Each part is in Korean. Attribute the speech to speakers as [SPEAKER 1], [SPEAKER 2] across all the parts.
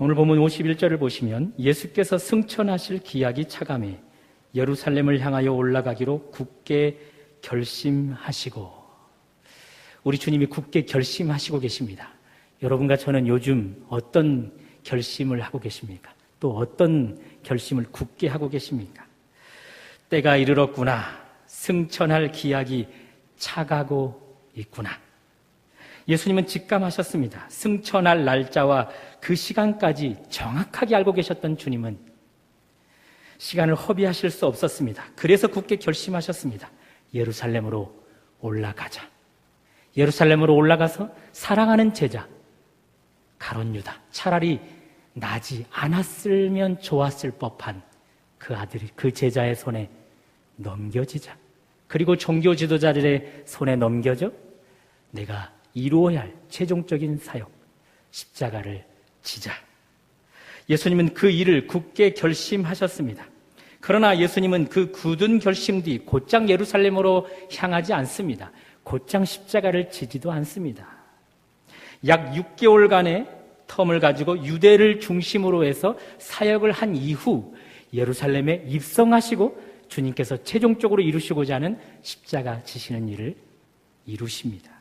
[SPEAKER 1] 오늘 본문 51절을 보시면 예수께서 승천하실 기약이 차감해 예루살렘을 향하여 올라가기로 굳게 결심하시고, 우리 주님이 굳게 결심하시고 계십니다. 여러분과 저는 요즘 어떤 결심을 하고 계십니까? 또 어떤 결심을 굳게 하고 계십니까? 때가 이르렀구나. 승천할 기약이 차가고 있구나. 예수님은 직감하셨습니다. 승천할 날짜와 그 시간까지 정확하게 알고 계셨던 주님은 시간을 허비하실 수 없었습니다. 그래서 굳게 결심하셨습니다. 예루살렘으로 올라가자. 예루살렘으로 올라가서 사랑하는 제자 가룟 유다, 차라리 나지 않았으면 좋았을 법한 그 아들이, 그 제자의 손에 넘겨지자. 그리고 종교 지도자들의 손에 넘겨져 내가 이루어야 할 최종적인 사역, 십자가를 지자. 예수님은 그 일을 굳게 결심하셨습니다. 그러나 예수님은 그 굳은 결심 뒤 곧장 예루살렘으로 향하지 않습니다. 곧장 십자가를 지지도 않습니다. 약 6개월간의 텀을 가지고 유대를 중심으로 해서 사역을 한 이후 예루살렘에 입성하시고 주님께서 최종적으로 이루시고자 하는 십자가 지시는 일을 이루십니다.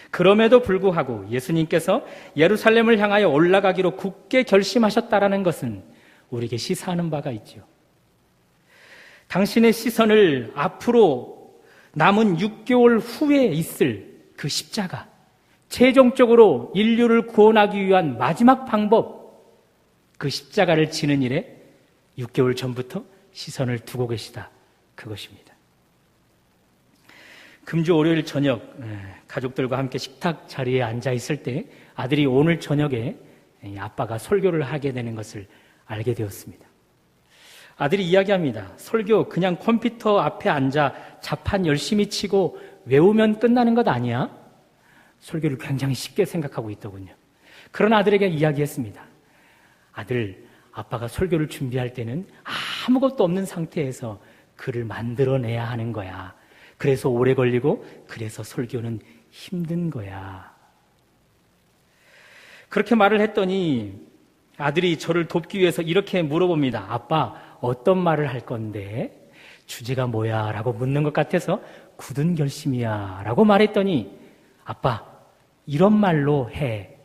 [SPEAKER 1] 그럼에도 불구하고 예수님께서 예루살렘을 향하여 올라가기로 굳게 결심하셨다라는 것은 우리에게 시사하는 바가 있죠. 당신의 시선을 앞으로 남은 6개월 후에 있을 그 십자가, 최종적으로 인류를 구원하기 위한 마지막 방법, 그 십자가를 지는 일에 6개월 전부터 시선을 두고 계시다. 그것입니다. 금주 월요일 저녁 가족들과 함께 식탁 자리에 앉아 있을 때 아들이 오늘 저녁에 아빠가 설교를 하게 되는 것을 알게 되었습니다. 아들이 이야기합니다. 설교 그냥 컴퓨터 앞에 앉아 자판 열심히 치고 외우면 끝나는 것 아니야? 설교를 굉장히 쉽게 생각하고 있더군요. 그런 아들에게 이야기했습니다. 아들, 아빠가 설교를 준비할 때는 아무것도 없는 상태에서 글을 만들어내야 하는 거야. 그래서 오래 걸리고 그래서 설교는 힘든 거야. 그렇게 말을 했더니 아들이 저를 돕기 위해서 이렇게 물어봅니다. 아빠, 어떤 말을 할 건데? 주제가 뭐야? 라고 묻는 것 같아서 굳은 결심이야 라고 말했더니 아빠, 이런 말로 해.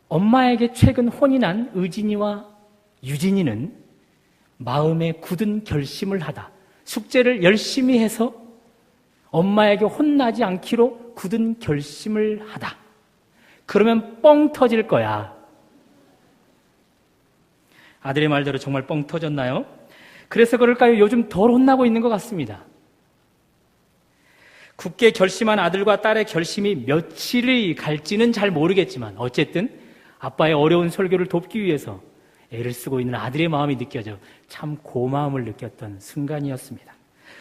[SPEAKER 1] 엄마에게 최근 혼이 난 의진이와 유진이는 마음에 굳은 결심을 하다. 숙제를 열심히 해서 엄마에게 혼나지 않기로 굳은 결심을 하다. 그러면 뻥 터질 거야. 아들의 말대로 정말 뻥 터졌나요? 그래서 그럴까요? 요즘 덜 혼나고 있는 것 같습니다. 굳게 결심한 아들과 딸의 결심이 며칠이 갈지는 잘 모르겠지만 어쨌든 아빠의 어려운 설교를 돕기 위해서 애를 쓰고 있는 아들의 마음이 느껴져 참 고마움을 느꼈던 순간이었습니다.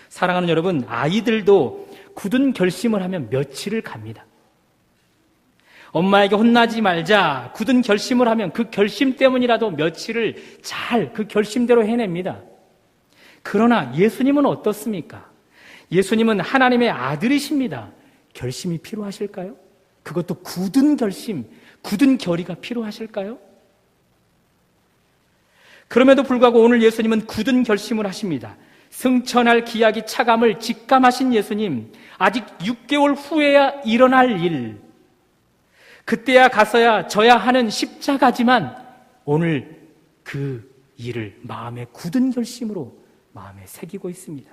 [SPEAKER 1] 사랑하는 여러분, 아이들도 굳은 결심을 하면 며칠을 갑니다. 엄마에게 혼나지 말자 굳은 결심을 하면 그 결심 때문이라도 며칠을 잘 그 결심대로 해냅니다. 그러나 예수님은 어떻습니까? 예수님은 하나님의 아들이십니다. 결심이 필요하실까요? 그것도 굳은 결심, 굳은 결의가 필요하실까요? 그럼에도 불구하고 오늘 예수님은 굳은 결심을 하십니다. 승천할 기약이 차감을 직감하신 예수님, 아직 6개월 후에야 일어날 일, 그때야 가서야 져야 하는 십자가지만 오늘 그 일을 마음의 굳은 결심으로 마음에 새기고 있습니다.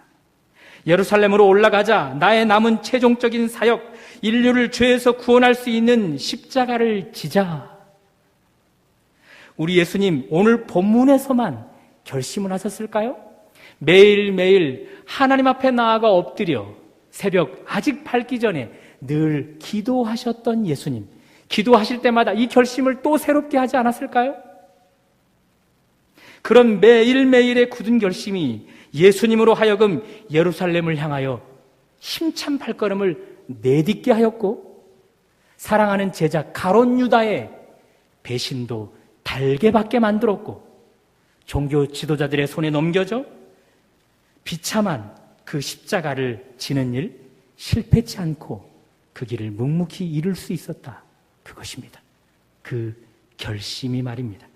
[SPEAKER 1] 예루살렘으로 올라가자. 나의 남은 최종적인 사역, 인류를 죄에서 구원할 수 있는 십자가를 지자. 우리 예수님 오늘 본문에서만 결심을 하셨을까요? 매일매일 하나님 앞에 나아가 엎드려 새벽 아직 밝기 전에 늘 기도하셨던 예수님, 기도하실 때마다 이 결심을 또 새롭게 하지 않았을까요? 그런 매일매일의 굳은 결심이 예수님으로 하여금 예루살렘을 향하여 힘찬 발걸음을 내딛게 하였고, 사랑하는 제자 가룟 유다의 배신도 달게 받게 만들었고, 종교 지도자들의 손에 넘겨져 비참한 그 십자가를 지는 일 실패치 않고 그 길을 묵묵히 이룰 수 있었다. 그것입니다. 그 결심이 말입니다.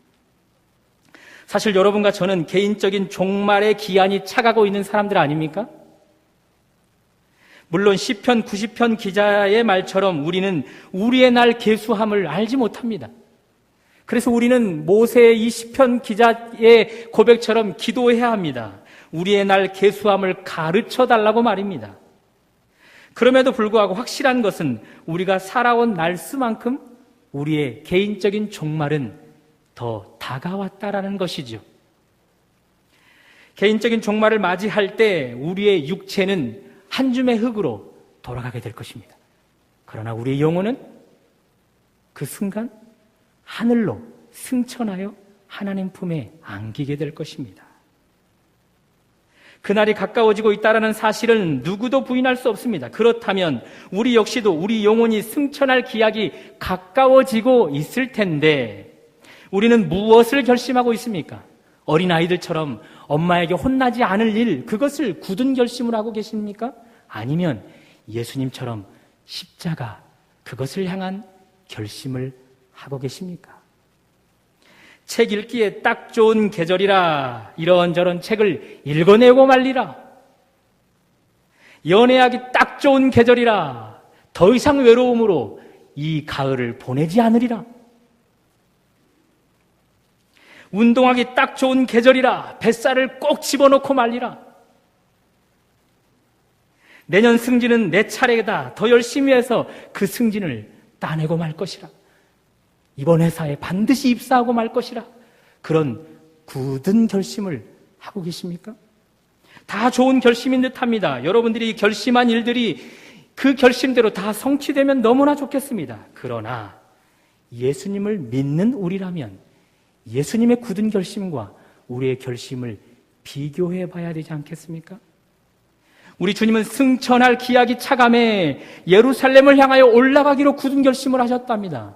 [SPEAKER 1] 사실 여러분과 저는 개인적인 종말의 기한이 차가고 있는 사람들 아닙니까? 물론 시편 90편 기자의 말처럼 우리는 우리의 날 계수함을 알지 못합니다. 그래서 우리는 모세의 이 시편 기자의 고백처럼 기도해야 합니다. 우리의 날 계수함을 가르쳐 달라고 말입니다. 그럼에도 불구하고 확실한 것은 우리가 살아온 날수만큼 우리의 개인적인 종말은 더 다가왔다라는 것이죠. 개인적인 종말을 맞이할 때 우리의 육체는 한 줌의 흙으로 돌아가게 될 것입니다. 그러나 우리의 영혼은 그 순간 하늘로 승천하여 하나님 품에 안기게 될 것입니다. 그날이 가까워지고 있다는 사실은 누구도 부인할 수 없습니다. 그렇다면 우리 역시도 우리 영혼이 승천할 기약이 가까워지고 있을 텐데 우리는 무엇을 결심하고 있습니까? 어린아이들처럼 엄마에게 혼나지 않을 일, 그것을 굳은 결심을 하고 계십니까? 아니면 예수님처럼 십자가, 그것을 향한 결심을 하고 계십니까? 책 읽기에 딱 좋은 계절이라 이런저런 책을 읽어내고 말리라. 연애하기 딱 좋은 계절이라 더 이상 외로움으로 이 가을을 보내지 않으리라. 운동하기 딱 좋은 계절이라 뱃살을 꼭 집어넣고 말리라. 내년 승진은 내 차례다. 더 열심히 해서 그 승진을 따내고 말 것이라. 이번 회사에 반드시 입사하고 말 것이라. 그런 굳은 결심을 하고 계십니까? 다 좋은 결심인 듯합니다. 여러분들이 결심한 일들이 그 결심대로 다 성취되면 너무나 좋겠습니다. 그러나 예수님을 믿는 우리라면 예수님의 굳은 결심과 우리의 결심을 비교해 봐야 되지 않겠습니까? 우리 주님은 승천할 기약이 차감해 예루살렘을 향하여 올라가기로 굳은 결심을 하셨답니다.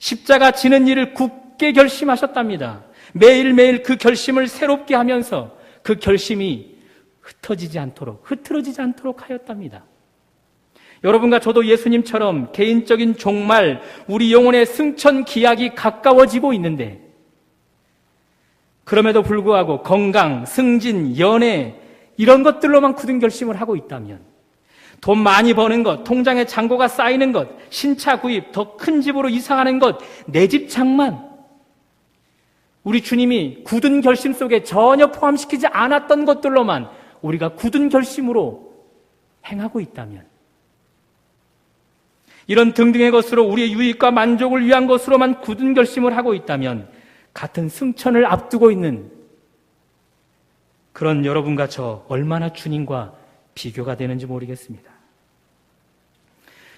[SPEAKER 1] 십자가 지는 일을 굳게 결심하셨답니다. 매일매일 그 결심을 새롭게 하면서 그 결심이 흐트러지지 않도록 하였답니다. 여러분과 저도 예수님처럼 개인적인 종말, 우리 영혼의 승천 기약이 가까워지고 있는데 그럼에도 불구하고 건강, 승진, 연애 이런 것들로만 굳은 결심을 하고 있다면 돈 많이 버는 것, 통장에 잔고가 쌓이는 것, 신차 구입, 더 큰 집으로 이사하는 것, 내 집 장만 우리 주님이 굳은 결심 속에 전혀 포함시키지 않았던 것들로만 우리가 굳은 결심으로 행하고 있다면 이런 등등의 것으로 우리의 유익과 만족을 위한 것으로만 굳은 결심을 하고 있다면 같은 승천을 앞두고 있는 그런 여러분과 저 얼마나 주님과 비교가 되는지 모르겠습니다.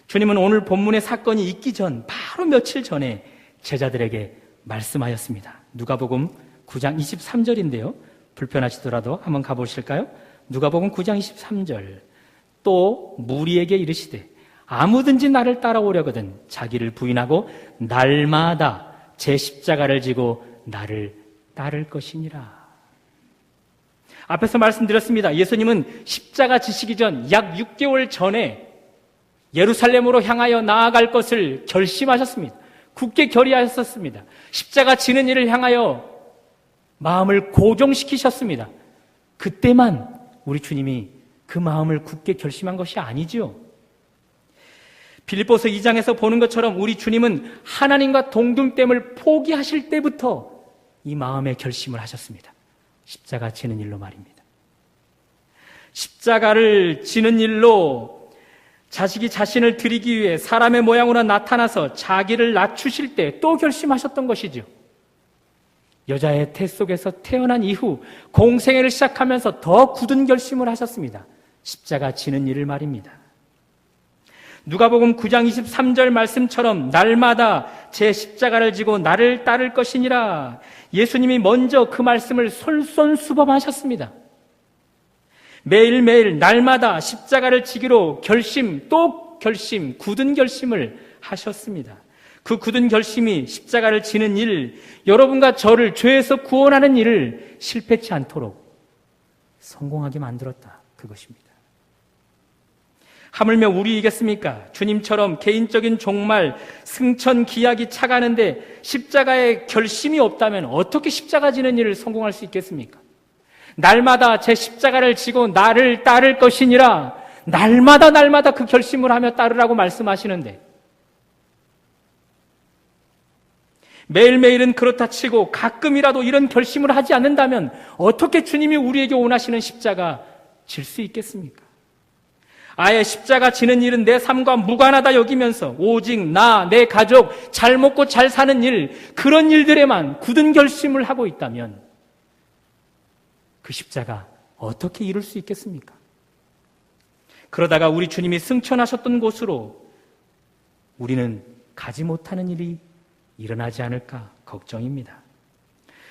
[SPEAKER 1] 주님은 오늘 본문의 사건이 있기 전 바로 며칠 전에 제자들에게 말씀하였습니다. 누가복음 9장 23절인데요. 불편하시더라도 한번 가보실까요? 누가복음 9장 23절. 또 무리에게 이르시되 아무든지 나를 따라오려거든 자기를 부인하고 날마다 제 십자가를 지고 나를 따를 것이니라. 앞에서 말씀드렸습니다. 예수님은 십자가 지시기 전 약 6개월 전에 예루살렘으로 향하여 나아갈 것을 결심하셨습니다. 굳게 결의하셨습니다. 십자가 지는 일을 향하여 마음을 고정시키셨습니다. 그때만 우리 주님이 그 마음을 굳게 결심한 것이 아니지요. 빌립보서 2장에서 보는 것처럼 우리 주님은 하나님과 동등됨을 포기하실 때부터 이 마음의 결심을 하셨습니다. 십자가 지는 일로 말입니다. 십자가를 지는 일로 자식이 자신을 드리기 위해 사람의 모양으로 나타나서 자기를 낮추실 때 또 결심하셨던 것이죠. 여자의 태 속에서 태어난 이후 공생애를 시작하면서 더 굳은 결심을 하셨습니다. 십자가 지는 일을 말입니다. 누가복음 9장 23절 말씀처럼 날마다 제 십자가를 지고 나를 따를 것이니라. 예수님이 먼저 그 말씀을 솔선수범하셨습니다. 매일매일 날마다 십자가를 지기로 결심, 또 결심, 굳은 결심을 하셨습니다. 그 굳은 결심이 십자가를 지는 일, 여러분과 저를 죄에서 구원하는 일을 실패치 않도록 성공하게 만들었다. 그것입니다. 하물며 우리이겠습니까? 주님처럼 개인적인 종말, 승천 기약이 차가는데 십자가에 결심이 없다면 어떻게 십자가 지는 일을 성공할 수 있겠습니까? 날마다 제 십자가를 지고 나를 따를 것이니라 날마다 그 결심을 하며 따르라고 말씀하시는데 매일매일은 그렇다 치고 가끔이라도 이런 결심을 하지 않는다면 어떻게 주님이 우리에게 원하시는 십자가 질 수 있겠습니까? 아예 십자가 지는 일은 내 삶과 무관하다 여기면서 오직 나, 내 가족, 잘 먹고 잘 사는 일, 그런 일들에만 굳은 결심을 하고 있다면 그 십자가 어떻게 이룰 수 있겠습니까? 그러다가 우리 주님이 승천하셨던 곳으로 우리는 가지 못하는 일이 일어나지 않을까 걱정입니다.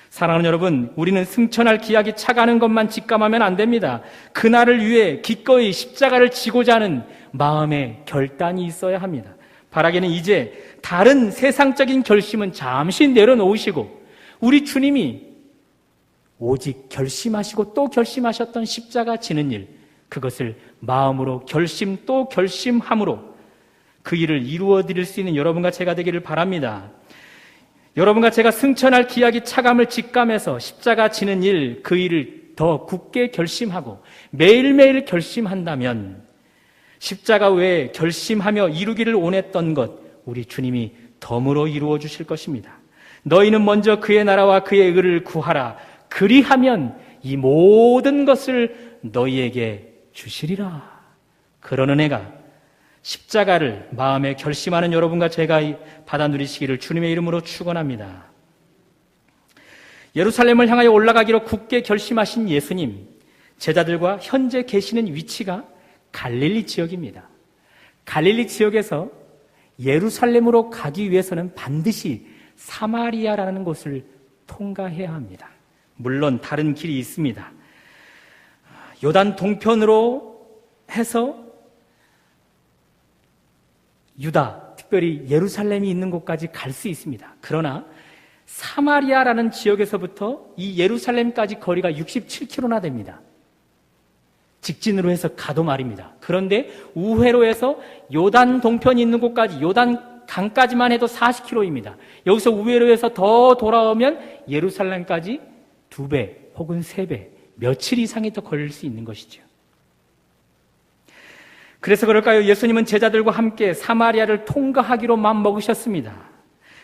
[SPEAKER 1] 사랑하는 여러분, 우리는 승천할 기약이 차가는 것만 직감하면 안 됩니다. 그날을 위해 기꺼이 십자가를 지고자 하는 마음의 결단이 있어야 합니다. 바라기는 이제 다른 세상적인 결심은 잠시 내려놓으시고 우리 주님이 오직 결심하시고 또 결심하셨던 십자가 지는 일, 그것을 마음으로 결심 또 결심함으로 그 일을 이루어 드릴 수 있는 여러분과 제가 되기를 바랍니다. 여러분과 제가 승천할 기약이 차감을 직감해서 십자가 지는 일, 그 일을 더 굳게 결심하고 매일매일 결심한다면 십자가 외에 결심하며 이루기를 원했던 것, 우리 주님이 덤으로 이루어 주실 것입니다. 너희는 먼저 그의 나라와 그의 의를 구하라. 그리하면 이 모든 것을 너희에게 주시리라. 그런 은혜가 십자가를 마음에 결심하는 여러분과 제가 받아 누리시기를 주님의 이름으로 축원합니다. 예루살렘을 향하여 올라가기로 굳게 결심하신 예수님, 제자들과 현재 계시는 위치가 갈릴리 지역입니다. 갈릴리 지역에서 예루살렘으로 가기 위해서는 반드시 사마리아라는 곳을 통과해야 합니다. 물론 다른 길이 있습니다. 요단 동편으로 해서 유다, 특별히 예루살렘이 있는 곳까지 갈 수 있습니다. 그러나 사마리아라는 지역에서부터 이 예루살렘까지 거리가 67km나 됩니다. 직진으로 해서 가도 말입니다. 그런데 우회로 해서 요단 동편이 있는 곳까지, 요단 강까지만 해도 40km입니다. 여기서 우회로 해서 더 돌아오면 예루살렘까지 2배 혹은 3배, 며칠 이상이 더 걸릴 수 있는 것이죠. 그래서 그럴까요? 예수님은 제자들과 함께 사마리아를 통과하기로 마음먹으셨습니다.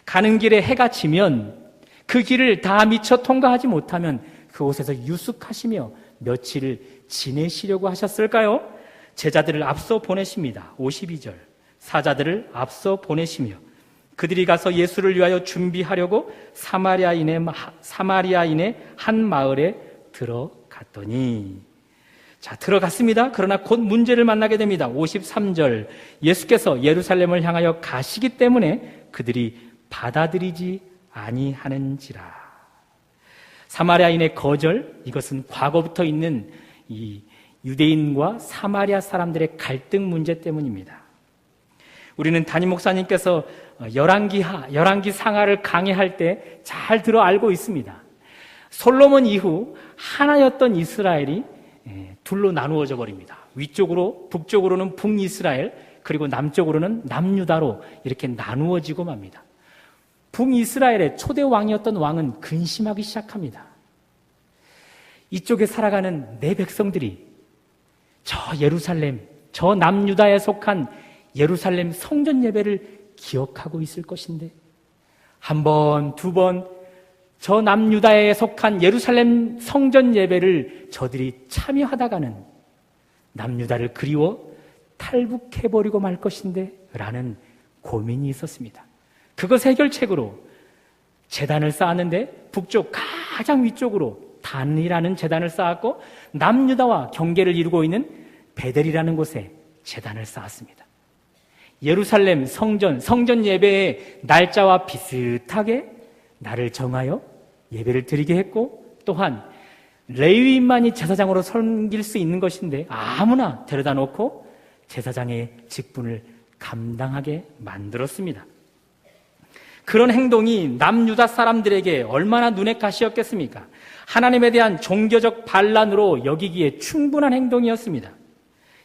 [SPEAKER 1] 가는 길에 해가 지면 그 길을 다 미처 통과하지 못하면 그곳에서 유숙하시며 며칠을 지내시려고 하셨을까요? 제자들을 앞서 보내십니다. 52절. 사자들을 앞서 보내시며 그들이 가서 예수를 위하여 준비하려고 사마리아인의 한 마을에 들어갔더니, 자, 들어갔습니다. 그러나 곧 문제를 만나게 됩니다. 53절. 예수께서 예루살렘을 향하여 가시기 때문에 그들이 받아들이지 아니하는지라. 사마리아인의 거절, 이것은 과거부터 있는 이 유대인과 사마리아 사람들의 갈등 문제 때문입니다. 우리는 담임 목사님께서 열왕기 상하를 강해할 때 잘 들어 알고 있습니다. 솔로몬 이후 하나였던 이스라엘이 둘로 나누어져 버립니다. 위쪽으로, 북쪽으로는 북이스라엘, 그리고 남쪽으로는 남유다로 이렇게 나누어지고 맙니다. 북이스라엘의 초대 왕이었던 왕은 근심하기 시작합니다. 이쪽에 살아가는 내 백성들이 저 예루살렘, 저 남유다에 속한 예루살렘 성전 예배를 기억하고 있을 것인데, 한 번, 두 번 저 남유다에 속한 예루살렘 성전 예배를 저들이 참여하다가는 남유다를 그리워 탈북해버리고 말 것인데 라는 고민이 있었습니다. 그것 해결책으로 제단을 쌓았는데 북쪽 가장 위쪽으로 단이라는 제단을 쌓았고 남유다와 경계를 이루고 있는 베델이라는 곳에 제단을 쌓았습니다. 예루살렘 성전 예배의 날짜와 비슷하게 날을 정하여 예배를 드리게 했고, 또한 레위인만이 제사장으로 섬길 수 있는 것인데 아무나 데려다 놓고 제사장의 직분을 감당하게 만들었습니다. 그런 행동이 남유다 사람들에게 얼마나 눈에 가시였겠습니까? 하나님에 대한 종교적 반란으로 여기기에 충분한 행동이었습니다.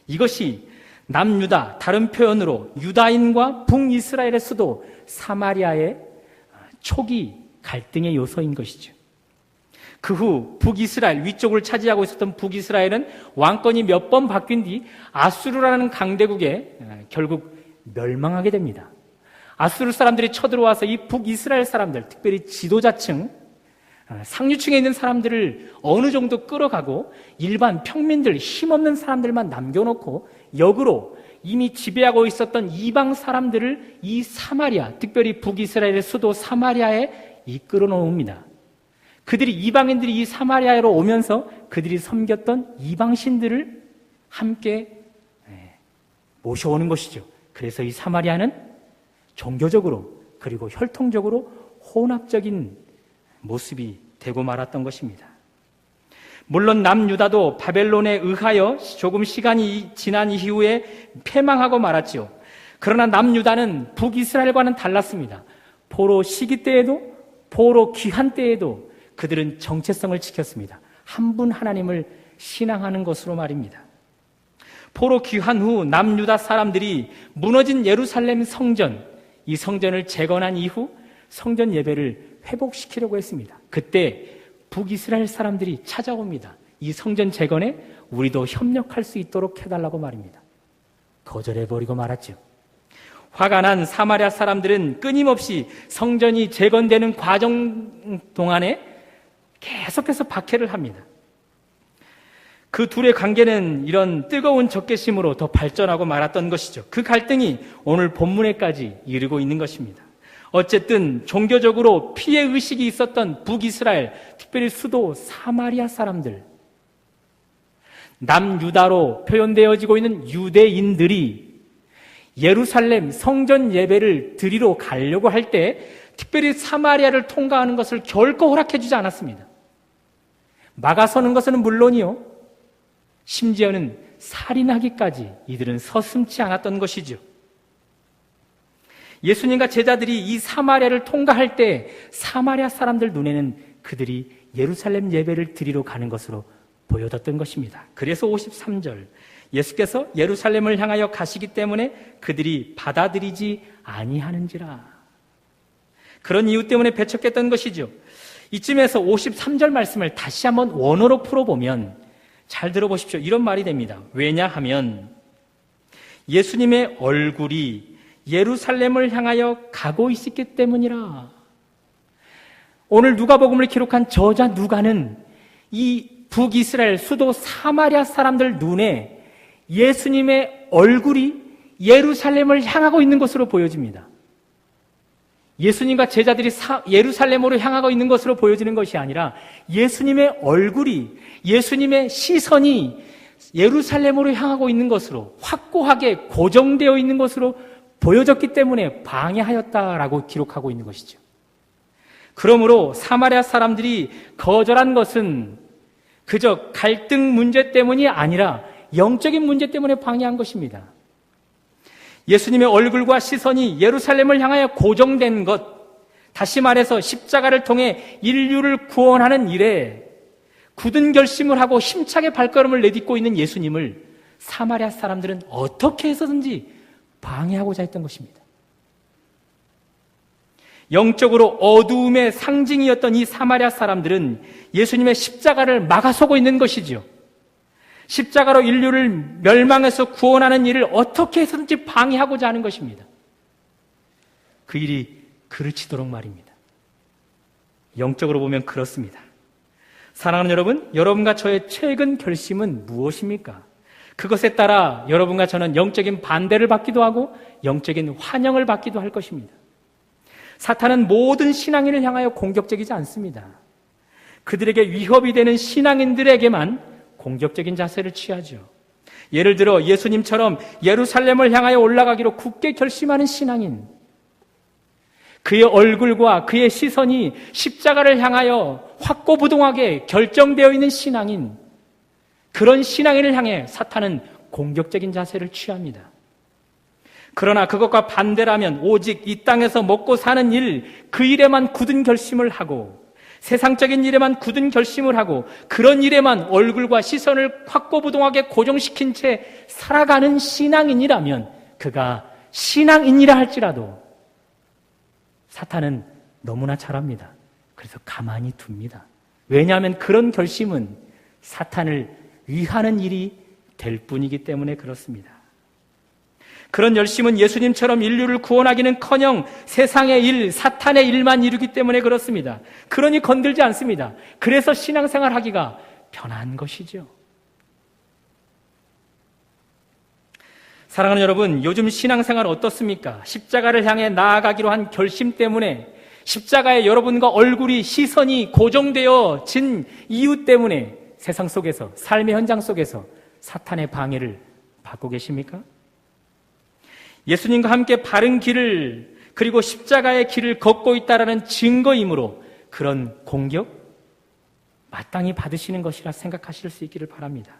[SPEAKER 1] 이것이 남유다, 다른 표현으로 유다인과 북이스라엘의 수도 사마리아의 초기 갈등의 요소인 것이죠. 그 후 북이스라엘, 위쪽을 차지하고 있었던 북이스라엘은 왕권이 몇 번 바뀐 뒤 아수르라는 강대국에 결국 멸망하게 됩니다. 아수르 사람들이 쳐들어와서 이 북이스라엘 사람들, 특별히 지도자층, 상류층에 있는 사람들을 어느 정도 끌어가고 일반 평민들, 힘없는 사람들만 남겨놓고 역으로 이미 지배하고 있었던 이방 사람들을 이 사마리아, 특별히 북이스라엘의 수도 사마리아에 이끌어 놓습니다. 그들이 이방인들이 이 사마리아로 오면서 그들이 섬겼던 이방신들을 함께 모셔오는 것이죠. 그래서 이 사마리아는 종교적으로 그리고 혈통적으로 혼합적인 모습이 되고 말았던 것입니다. 물론 남유다도 바벨론에 의하여 조금 시간이 지난 이후에 패망하고 말았죠. 그러나 남유다는 북이스라엘과는 달랐습니다. 포로 시기 때에도 포로 귀환 때에도 그들은 정체성을 지켰습니다. 한 분 하나님을 신앙하는 것으로 말입니다. 포로 귀환 후 남유다 사람들이 무너진 예루살렘 성전, 이 성전을 재건한 이후 성전 예배를 회복시키려고 했습니다. 그때 북이스라엘 사람들이 찾아옵니다. 이 성전 재건에 우리도 협력할 수 있도록 해달라고 말입니다. 거절해버리고 말았죠. 화가 난 사마리아 사람들은 끊임없이 성전이 재건되는 과정 동안에 계속해서 박해를 합니다. 그 둘의 관계는 이런 뜨거운 적개심으로 더 발전하고 말았던 것이죠. 그 갈등이 오늘 본문에까지 이르고 있는 것입니다. 어쨌든 종교적으로 피해의식이 있었던 북이스라엘, 특별히 수도 사마리아 사람들, 남유다로 표현되어지고 있는 유대인들이 예루살렘 성전 예배를 드리러 가려고 할 때 특별히 사마리아를 통과하는 것을 결코 허락해주지 않았습니다. 막아서는 것은 물론이요, 심지어는 살인하기까지 이들은 서슴지 않았던 것이죠. 예수님과 제자들이 이 사마리아를 통과할 때 사마리아 사람들 눈에는 그들이 예루살렘 예배를 드리러 가는 것으로 보여졌던 것입니다. 그래서 53절, 예수께서 예루살렘을 향하여 가시기 때문에 그들이 받아들이지 아니하는지라. 그런 이유 때문에 배척했던 것이죠. 이쯤에서 53절 말씀을 다시 한번 원어로 풀어보면 잘 들어보십시오. 이런 말이 됩니다. 왜냐하면 예수님의 얼굴이 예루살렘을 향하여 가고 있었기 때문이라. 오늘 누가복음을 기록한 저자 누가는 이 북이스라엘 수도 사마리아 사람들 눈에 예수님의 얼굴이 예루살렘을 향하고 있는 것으로 보여집니다. 예수님과 제자들이 예루살렘으로 향하고 있는 것으로 보여지는 것이 아니라 예수님의 얼굴이, 예수님의 시선이 예루살렘으로 향하고 있는 것으로, 확고하게 고정되어 있는 것으로 보여졌기 때문에 방해하였다라고 기록하고 있는 것이죠. 그러므로 사마리아 사람들이 거절한 것은 그저 갈등 문제 때문이 아니라 영적인 문제 때문에 방해한 것입니다. 예수님의 얼굴과 시선이 예루살렘을 향하여 고정된 것, 다시 말해서 십자가를 통해 인류를 구원하는 일에 굳은 결심을 하고 힘차게 발걸음을 내딛고 있는 예수님을 사마리아 사람들은 어떻게 해서든지 방해하고자 했던 것입니다. 영적으로 어두움의 상징이었던 이 사마리아 사람들은 예수님의 십자가를 막아서고 있는 것이죠. 십자가로 인류를 멸망해서 구원하는 일을 어떻게 해서든지 방해하고자 하는 것입니다. 그 일이 그르치도록 말입니다. 영적으로 보면 그렇습니다. 사랑하는 여러분, 여러분과 저의 최근 결심은 무엇입니까? 그것에 따라 여러분과 저는 영적인 반대를 받기도 하고 영적인 환영을 받기도 할 것입니다. 사탄은 모든 신앙인을 향하여 공격적이지 않습니다. 그들에게 위협이 되는 신앙인들에게만 공격적인 자세를 취하죠. 예를 들어 예수님처럼 예루살렘을 향하여 올라가기로 굳게 결심하는 신앙인, 그의 얼굴과 그의 시선이 십자가를 향하여 확고부동하게 결정되어 있는 신앙인, 그런 신앙인을 향해 사탄은 공격적인 자세를 취합니다. 그러나 그것과 반대라면 오직 이 땅에서 먹고 사는 일, 그 일에만 굳은 결심을 하고 세상적인 일에만 굳은 결심을 하고 그런 일에만 얼굴과 시선을 확고부동하게 고정시킨 채 살아가는 신앙인이라면, 그가 신앙인이라 할지라도 사탄은 너무나 잘 압니다. 그래서 가만히 둡니다. 왜냐하면 그런 결심은 사탄을 위하는 일이 될 뿐이기 때문에 그렇습니다. 그런 열심은 예수님처럼 인류를 구원하기는커녕 세상의 일, 사탄의 일만 이루기 때문에 그렇습니다. 그러니 건들지 않습니다. 그래서 신앙생활 하기가 편한 것이죠. 사랑하는 여러분, 요즘 신앙생활 어떻습니까? 십자가를 향해 나아가기로 한 결심 때문에, 십자가에 여러분과 얼굴이, 시선이 고정되어진 이유 때문에 세상 속에서, 삶의 현장 속에서 사탄의 방해를 받고 계십니까? 예수님과 함께 바른 길을, 그리고 십자가의 길을 걷고 있다는 증거이므로 그런 공격 마땅히 받으시는 것이라 생각하실 수 있기를 바랍니다.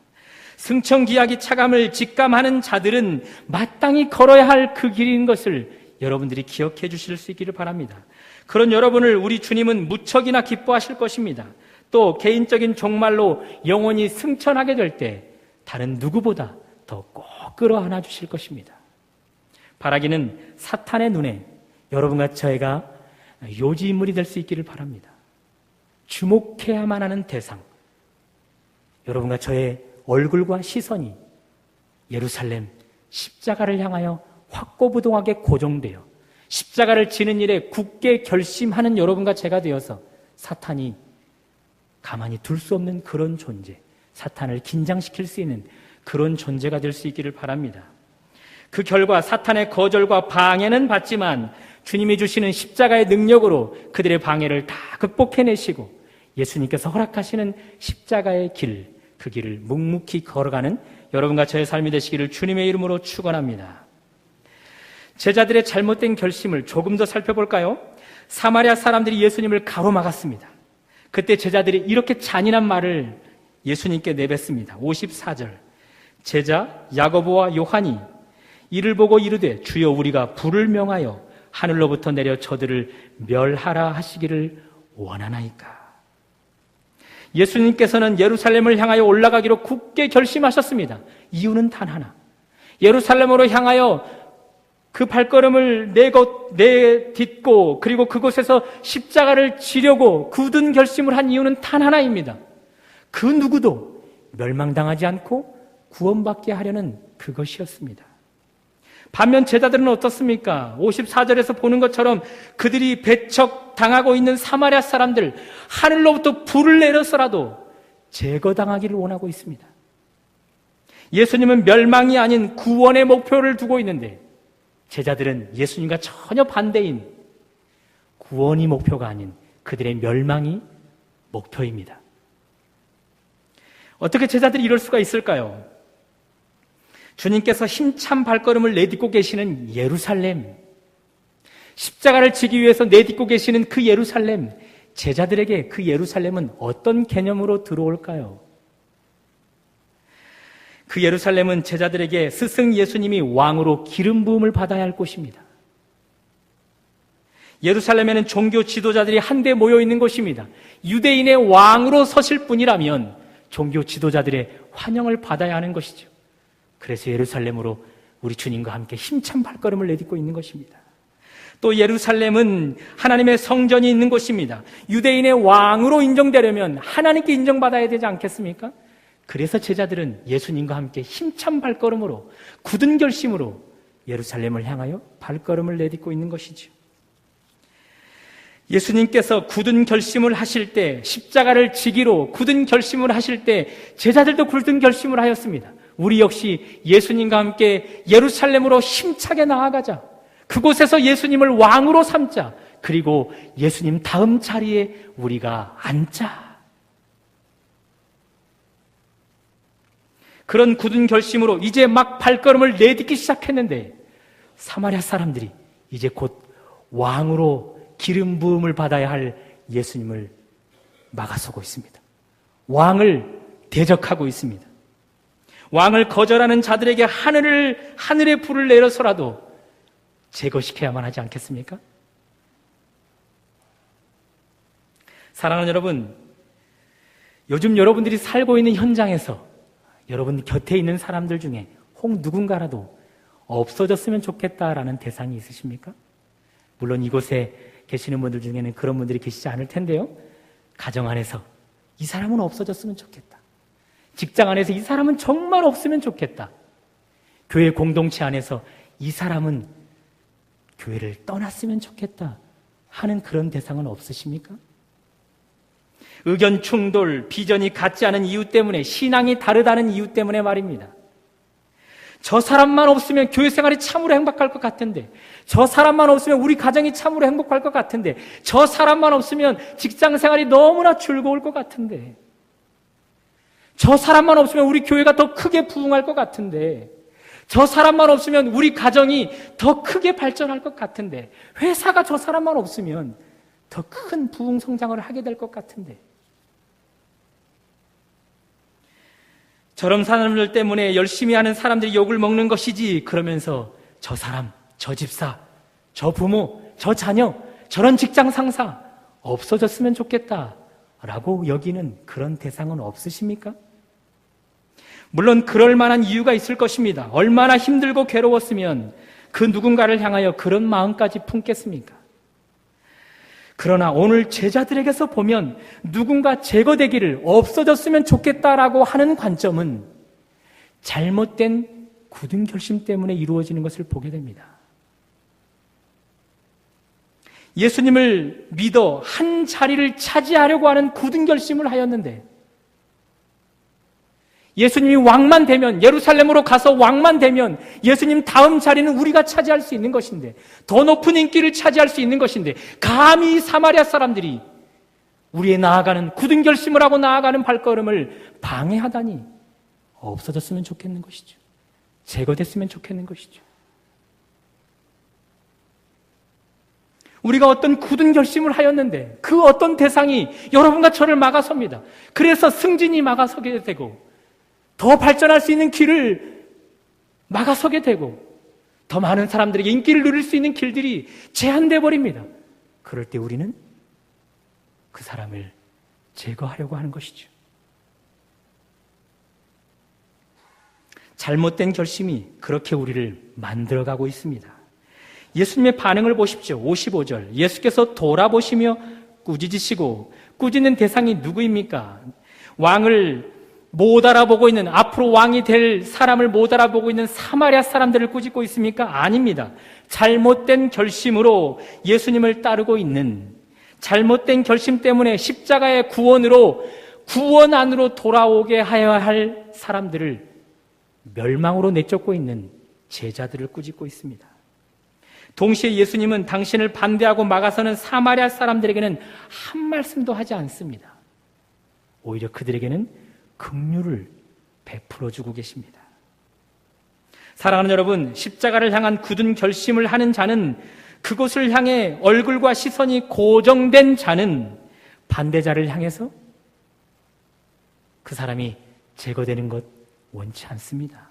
[SPEAKER 1] 승천기약이 차감을 직감하는 자들은 마땅히 걸어야 할 그 길인 것을 여러분들이 기억해 주실 수 있기를 바랍니다. 그런 여러분을 우리 주님은 무척이나 기뻐하실 것입니다. 또 개인적인 종말로 영원히 승천하게 될 때 다른 누구보다 더 꼭 끌어안아 주실 것입니다. 바라기는 사탄의 눈에 여러분과 저희가 요지인물이 될 수 있기를 바랍니다. 주목해야만 하는 대상, 여러분과 저의 얼굴과 시선이 예루살렘 십자가를 향하여 확고부동하게 고정되어 십자가를 지는 일에 굳게 결심하는 여러분과 제가 되어서 사탄이 가만히 둘 수 없는 그런 존재, 사탄을 긴장시킬 수 있는 그런 존재가 될 수 있기를 바랍니다. 그 결과 사탄의 거절과 방해는 받지만 주님이 주시는 십자가의 능력으로 그들의 방해를 다 극복해내시고 예수님께서 허락하시는 십자가의 길, 그 길을 묵묵히 걸어가는 여러분과 저의 삶이 되시기를 주님의 이름으로 축원합니다. 제자들의 잘못된 결심을 조금 더 살펴볼까요? 사마리아 사람들이 예수님을 가로막았습니다. 그때 제자들이 이렇게 잔인한 말을 예수님께 내뱉습니다. 54절, 제자 야고보와 요한이 이를 보고 이르되 주여 우리가 불을 명하여 하늘로부터 내려 저들을 멸하라 하시기를 원하나이까. 예수님께서는 예루살렘을 향하여 올라가기로 굳게 결심하셨습니다. 이유는 단 하나, 예루살렘으로 향하여 그 발걸음을 내딛고 그리고 그곳에서 십자가를 지려고 굳은 결심을 한 이유는 단 하나입니다. 그 누구도 멸망당하지 않고 구원받게 하려는 그것이었습니다. 반면 제자들은 어떻습니까? 54절에서 보는 것처럼 그들이 배척당하고 있는 사마리아 사람들, 하늘로부터 불을 내려서라도 제거당하기를 원하고 있습니다. 예수님은 멸망이 아닌 구원의 목표를 두고 있는데 제자들은 예수님과 전혀 반대인 구원이 목표가 아닌 그들의 멸망이 목표입니다. 어떻게 제자들이 이럴 수가 있을까요? 주님께서 힘찬 발걸음을 내딛고 계시는 예루살렘, 십자가를 지기 위해서 내딛고 계시는 그 예루살렘, 제자들에게 그 예루살렘은 어떤 개념으로 들어올까요? 그 예루살렘은 제자들에게 스승 예수님이 왕으로 기름 부음을 받아야 할 곳입니다. 예루살렘에는 종교 지도자들이 한데 모여 있는 곳입니다. 유대인의 왕으로 서실 분이라면 종교 지도자들의 환영을 받아야 하는 것이죠. 그래서 예루살렘으로 우리 주님과 함께 힘찬 발걸음을 내딛고 있는 것입니다. 또 예루살렘은 하나님의 성전이 있는 곳입니다. 유대인의 왕으로 인정되려면 하나님께 인정받아야 되지 않겠습니까? 그래서 제자들은 예수님과 함께 힘찬 발걸음으로, 굳은 결심으로 예루살렘을 향하여 발걸음을 내딛고 있는 것이죠. 예수님께서 굳은 결심을 하실 때, 십자가를 지기로 굳은 결심을 하실 때 제자들도 굳은 결심을 하였습니다. 우리 역시 예수님과 함께 예루살렘으로 힘차게 나아가자. 그곳에서 예수님을 왕으로 삼자. 그리고 예수님 다음 자리에 우리가 앉자. 그런 굳은 결심으로 이제 막 발걸음을 내딛기 시작했는데 사마리아 사람들이 이제 곧 왕으로 기름 부음을 받아야 할 예수님을 막아서고 있습니다. 왕을 대적하고 있습니다. 왕을 거절하는 자들에게 하늘의 불을 내려서라도 제거시켜야만 하지 않겠습니까? 사랑하는 여러분, 요즘 여러분들이 살고 있는 현장에서 여러분 곁에 있는 사람들 중에 혹 누군가라도 없어졌으면 좋겠다라는 대상이 있으십니까? 물론 이곳에 계시는 분들 중에는 그런 분들이 계시지 않을 텐데요. 가정 안에서 이 사람은 없어졌으면 좋겠다. 직장 안에서 이 사람은 정말 없으면 좋겠다. 교회 공동체 안에서 이 사람은 교회를 떠났으면 좋겠다 하는 그런 대상은 없으십니까? 의견 충돌, 비전이 같지 않은 이유 때문에, 신앙이 다르다는 이유 때문에 말입니다. 저 사람만 없으면 교회 생활이 참으로 행복할 것 같은데, 저 사람만 없으면 우리 가정이 참으로 행복할 것 같은데, 저 사람만 없으면 직장 생활이 너무나 즐거울 것 같은데, 저 사람만 없으면 우리 교회가 더 크게 부흥할 것 같은데, 저 사람만 없으면 우리 가정이 더 크게 발전할 것 같은데, 회사가 저 사람만 없으면 더 큰 부흥 성장을 하게 될 것 같은데, 저런 사람들 때문에 열심히 하는 사람들이 욕을 먹는 것이지, 그러면서 저 사람, 저 집사, 저 부모, 저 자녀, 저런 직장 상사 없어졌으면 좋겠다라고 여기는 그런 대상은 없으십니까? 물론 그럴 만한 이유가 있을 것입니다. 얼마나 힘들고 괴로웠으면 그 누군가를 향하여 그런 마음까지 품겠습니까? 그러나 오늘 제자들에게서 보면 누군가 제거되기를, 없어졌으면 좋겠다라고 하는 관점은 잘못된 굳은 결심 때문에 이루어지는 것을 보게 됩니다. 예수님을 믿어 한 자리를 차지하려고 하는 굳은 결심을 하였는데, 예수님이 왕만 되면, 예루살렘으로 가서 왕만 되면 예수님 다음 자리는 우리가 차지할 수 있는 것인데, 더 높은 인기를 차지할 수 있는 것인데, 감히 사마리아 사람들이 우리의 나아가는, 굳은 결심을 하고 나아가는 발걸음을 방해하다니 없어졌으면 좋겠는 것이죠. 제거됐으면 좋겠는 것이죠. 우리가 어떤 굳은 결심을 하였는데 그 어떤 대상이 여러분과 저를 막아섭니다. 그래서 승진이 막아서게 되고, 더 발전할 수 있는 길을 막아서게 되고, 더 많은 사람들에게 인기를 누릴 수 있는 길들이 제한돼 버립니다. 그럴 때 우리는 그 사람을 제거하려고 하는 것이죠. 잘못된 결심이 그렇게 우리를 만들어가고 있습니다. 예수님의 반응을 보십시오. 55절. 예수께서 돌아보시며 꾸짖으시고, 꾸짖는 대상이 누구입니까? 왕을 못 알아보고 있는, 앞으로 왕이 될 사람을 못 알아보고 있는 사마리아 사람들을 꾸짖고 있습니까? 아닙니다. 잘못된 결심으로 예수님을 따르고 있는, 잘못된 결심 때문에 십자가의 구원으로, 구원 안으로 돌아오게 하여야 할 사람들을 멸망으로 내쫓고 있는 제자들을 꾸짖고 있습니다. 동시에 예수님은 당신을 반대하고 막아서는 사마리아 사람들에게는 한 말씀도 하지 않습니다. 오히려 그들에게는 긍휼을 베풀어 주고 계십니다. 사랑하는 여러분, 십자가를 향한 굳은 결심을 하는 자는, 그곳을 향해 얼굴과 시선이 고정된 자는 반대자를 향해서 그 사람이 제거되는 것 원치 않습니다.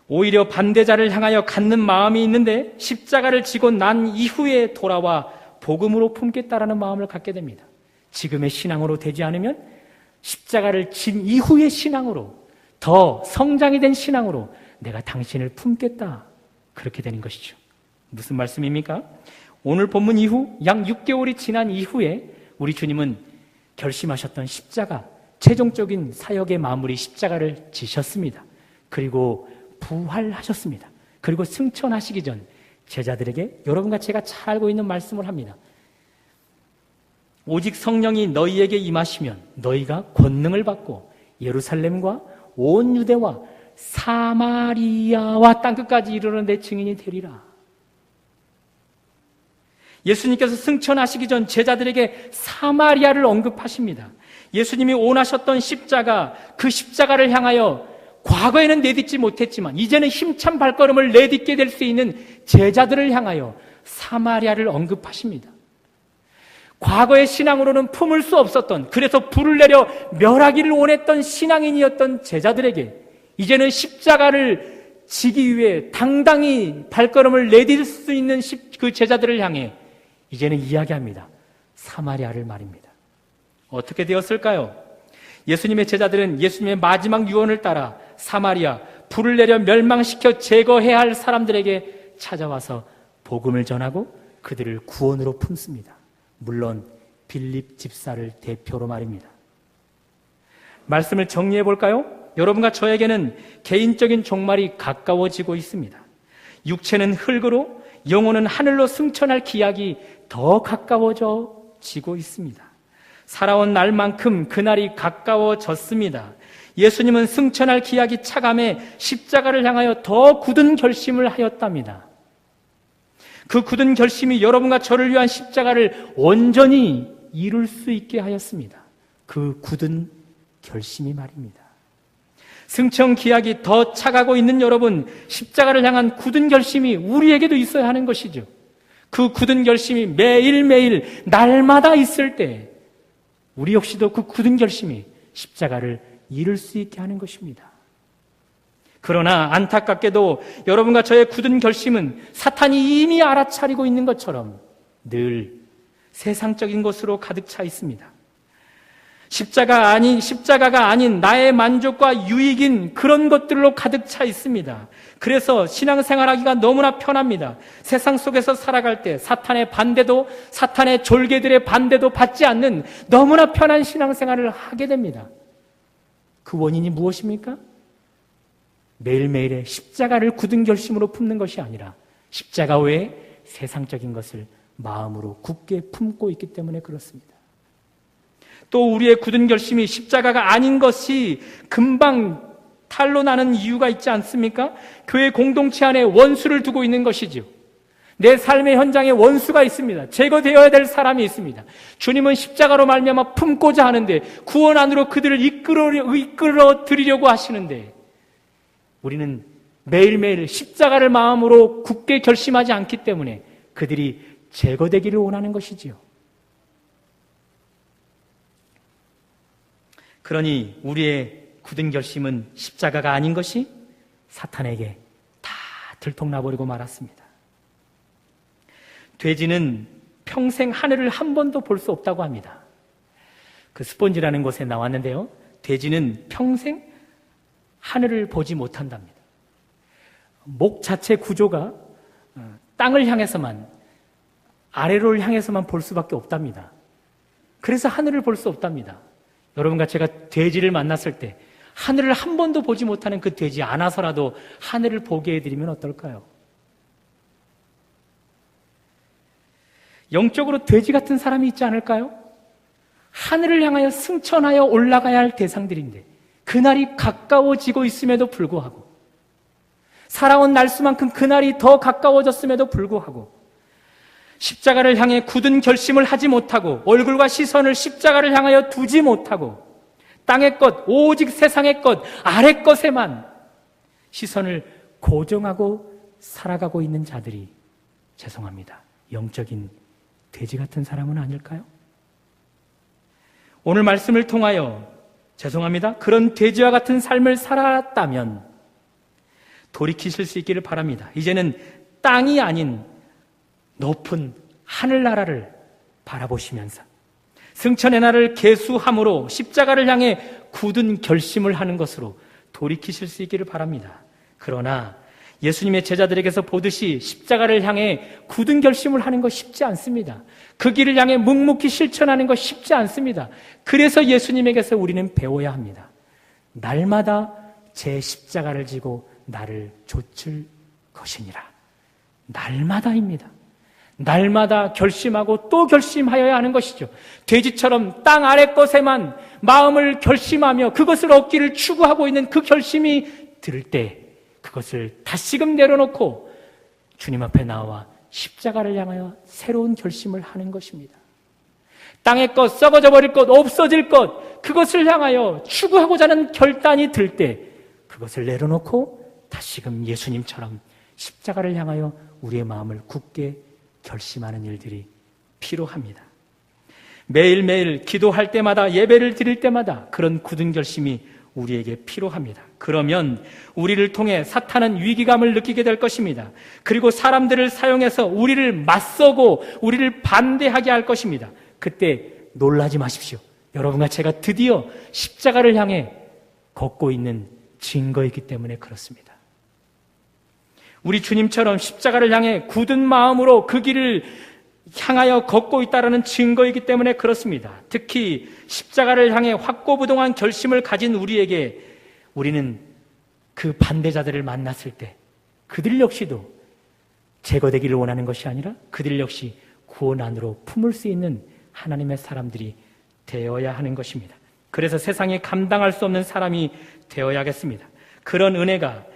[SPEAKER 1] 오히려 반대자를 향하여 갖는 마음이 있는데 십자가를 지고 난 이후에 돌아와 복음으로 품겠다라는 마음을 갖게 됩니다. 지금의 신앙으로 되지 않으면 십자가를 진 이후의 신앙으로, 더 성장이 된 신앙으로 내가 당신을 품겠다, 그렇게 되는 것이죠. 무슨 말씀입니까? 오늘 본문 이후 약 6개월이 지난 이후에 우리 주님은 결심하셨던 십자가, 최종적인 사역의 마무리 십자가를 지셨습니다. 그리고 부활하셨습니다. 그리고 승천하시기 전 제자들에게 여러분과 제가 잘 알고 있는 말씀을 합니다. 오직 성령이 너희에게 임하시면 너희가 권능을 받고 예루살렘과 온 유대와 사마리아와 땅끝까지 이르는 내 증인이 되리라. 예수님께서 승천하시기 전 제자들에게 사마리아를 언급하십니다. 예수님이 원하셨던 십자가, 그 십자가를 향하여 과거에는 내딛지 못했지만 이제는 힘찬 발걸음을 내딛게 될 수 있는 제자들을 향하여 사마리아를 언급하십니다. 과거의 신앙으로는 품을 수 없었던, 그래서 불을 내려 멸하기를 원했던 신앙인이었던 제자들에게 이제는 십자가를 지기 위해 당당히 발걸음을 내딜 수 있는 그 제자들을 향해 이제는 이야기합니다. 사마리아를 말입니다. 어떻게 되었을까요? 예수님의 제자들은 예수님의 마지막 유언을 따라 사마리아, 불을 내려 멸망시켜 제거해야 할 사람들에게 찾아와서 복음을 전하고 그들을 구원으로 품습니다. 물론 빌립 집사를 대표로 말입니다. 말씀을 정리해 볼까요? 여러분과 저에게는 개인적인 종말이 가까워지고 있습니다. 육체는 흙으로, 영혼은 하늘로 승천할 기약이 더 가까워지고 있습니다. 살아온 날만큼 그날이 가까워졌습니다. 예수님은 승천할 기약이 차감해 십자가를 향하여 더 굳은 결심을 하였답니다. 그 굳은 결심이 여러분과 저를 위한 십자가를 온전히 이룰 수 있게 하였습니다. 그 굳은 결심이 말입니다. 승천 기약이 더 차가고 있는 여러분, 십자가를 향한 굳은 결심이 우리에게도 있어야 하는 것이죠. 그 굳은 결심이 매일매일 날마다 있을 때 우리 역시도 그 굳은 결심이 십자가를 이룰 수 있게 하는 것입니다. 그러나 안타깝게도 여러분과 저의 굳은 결심은 사탄이 이미 알아차리고 있는 것처럼 늘 세상적인 것으로 가득 차 있습니다. 십자가가 아닌 나의 만족과 유익인 그런 것들로 가득 차 있습니다. 그래서 신앙생활하기가 너무나 편합니다. 세상 속에서 살아갈 때 사탄의 반대도, 사탄의 졸개들의 반대도 받지 않는 너무나 편한 신앙생활을 하게 됩니다. 그 원인이 무엇입니까? 매일매일의 십자가를 굳은 결심으로 품는 것이 아니라 십자가 외에 세상적인 것을 마음으로 굳게 품고 있기 때문에 그렇습니다. 또 우리의 굳은 결심이 십자가가 아닌 것이 금방 탈로 나는 이유가 있지 않습니까? 교회 공동체 안에 원수를 두고 있는 것이죠. 내 삶의 현장에 원수가 있습니다. 제거되어야 될 사람이 있습니다. 주님은 십자가로 말미암아 품고자 하는데 구원 안으로 그들을 이끌어 드리려고 하시는데 우리는 매일매일 십자가를 마음으로 굳게 결심하지 않기 때문에 그들이 제거되기를 원하는 것이지요. 그러니 우리의 굳은 결심은 십자가가 아닌 것이 사탄에게 다 들통나버리고 말았습니다. 돼지는 평생 하늘을 한 번도 볼 수 없다고 합니다. 그 스폰지라는 곳에 나왔는데요. 돼지는 평생 하늘을 보지 못한답니다. 목 자체 구조가 땅을 향해서만, 아래로를 향해서만 볼 수밖에 없답니다. 그래서 하늘을 볼 수 없답니다. 여러분과 제가 돼지를 만났을 때 하늘을 한 번도 보지 못하는 그 돼지 안아서라도 하늘을 보게 해드리면 어떨까요? 영적으로 돼지 같은 사람이 있지 않을까요? 하늘을 향하여 승천하여 올라가야 할 대상들인데 그날이 가까워지고 있음에도 불구하고, 살아온 날수만큼 그날이 더 가까워졌음에도 불구하고 십자가를 향해 굳은 결심을 하지 못하고 얼굴과 시선을 십자가를 향하여 두지 못하고 땅의 것, 오직 세상의 것, 아래 것에만 시선을 고정하고 살아가고 있는 자들이, 죄송합니다, 영적인 돼지 같은 사람은 아닐까요? 오늘 말씀을 통하여 죄송합니다, 그런 돼지와 같은 삶을 살았다면 돌이키실 수 있기를 바랍니다. 이제는 땅이 아닌 높은 하늘나라를 바라보시면서 승천의 날을 계수함으로 십자가를 향해 굳은 결심을 하는 것으로 돌이키실 수 있기를 바랍니다. 그러나 예수님의 제자들에게서 보듯이 십자가를 향해 굳은 결심을 하는 것 쉽지 않습니다. 그 길을 향해 묵묵히 실천하는 것 쉽지 않습니다. 그래서 예수님에게서 우리는 배워야 합니다. 날마다 제 십자가를 지고 나를 좇을 것이니라. 날마다입니다. 날마다 결심하고 또 결심하여야 하는 것이죠. 돼지처럼 땅 아래 것에만 마음을 결심하며 그것을 얻기를 추구하고 있는 그 결심이 들 때 그것을 다시금 내려놓고 주님 앞에 나와 십자가를 향하여 새로운 결심을 하는 것입니다. 땅의 것, 썩어져 버릴 것, 없어질 것, 그것을 향하여 추구하고자 하는 결단이 들 때 그것을 내려놓고 다시금 예수님처럼 십자가를 향하여 우리의 마음을 굳게 결심하는 일들이 필요합니다. 매일매일 기도할 때마다, 예배를 드릴 때마다 그런 굳은 결심이 우리에게 필요합니다. 그러면 우리를 통해 사탄은 위기감을 느끼게 될 것입니다. 그리고 사람들을 사용해서 우리를 맞서고 우리를 반대하게 할 것입니다. 그때 놀라지 마십시오. 여러분과 제가 드디어 십자가를 향해 걷고 있는 증거이기 때문에 그렇습니다. 우리 주님처럼 십자가를 향해 굳은 마음으로 그 길을 향하여 걷고 있다는 증거이기 때문에 그렇습니다. 특히 십자가를 향해 확고부동한 결심을 가진 우리에게 우리는 그 반대자들을 만났을 때 그들 역시도 제거되기를 원하는 것이 아니라 그들 역시 구원 안으로 품을 수 있는 하나님의 사람들이 되어야 하는 것입니다. 그래서 세상에 감당할 수 없는 사람이 되어야겠습니다. 그런 은혜가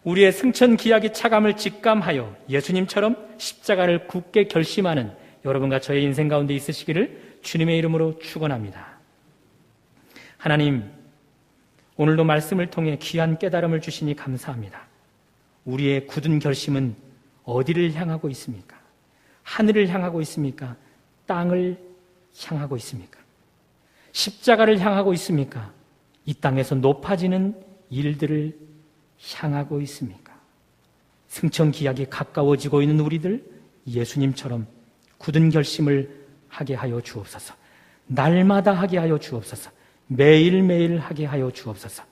[SPEAKER 1] 우리의 승천 기약이 차감을 직감하여 예수님처럼 십자가를 굳게 결심하는 여러분과 저의 인생 가운데 있으시기를 주님의 이름으로 축원합니다. 하나님, 오늘도 말씀을 통해 귀한 깨달음을 주시니 감사합니다. 우리의 굳은 결심은 어디를 향하고 있습니까? 하늘을 향하고 있습니까? 땅을 향하고 있습니까? 십자가를 향하고 있습니까? 이 땅에서 높아지는 일들을 향하고 있습니까? 승천 기약이 가까워지고 있는 우리들 예수님처럼 굳은 결심을 하게 하여 주옵소서. 날마다 하게 하여 주옵소서. 매일매일 하게 하여 주옵소서.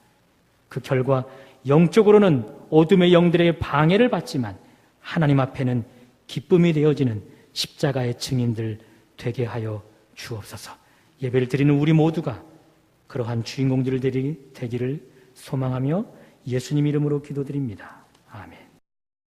[SPEAKER 1] 그 결과 영적으로는 어둠의 영들의 방해를 받지만 하나님 앞에는 기쁨이 되어지는 십자가의 증인들 되게 하여 주옵소서. 예배를 드리는 우리 모두가 그러한 주인공들을 되기를 소망하며 예수님 이름으로 기도드립니다. 아멘.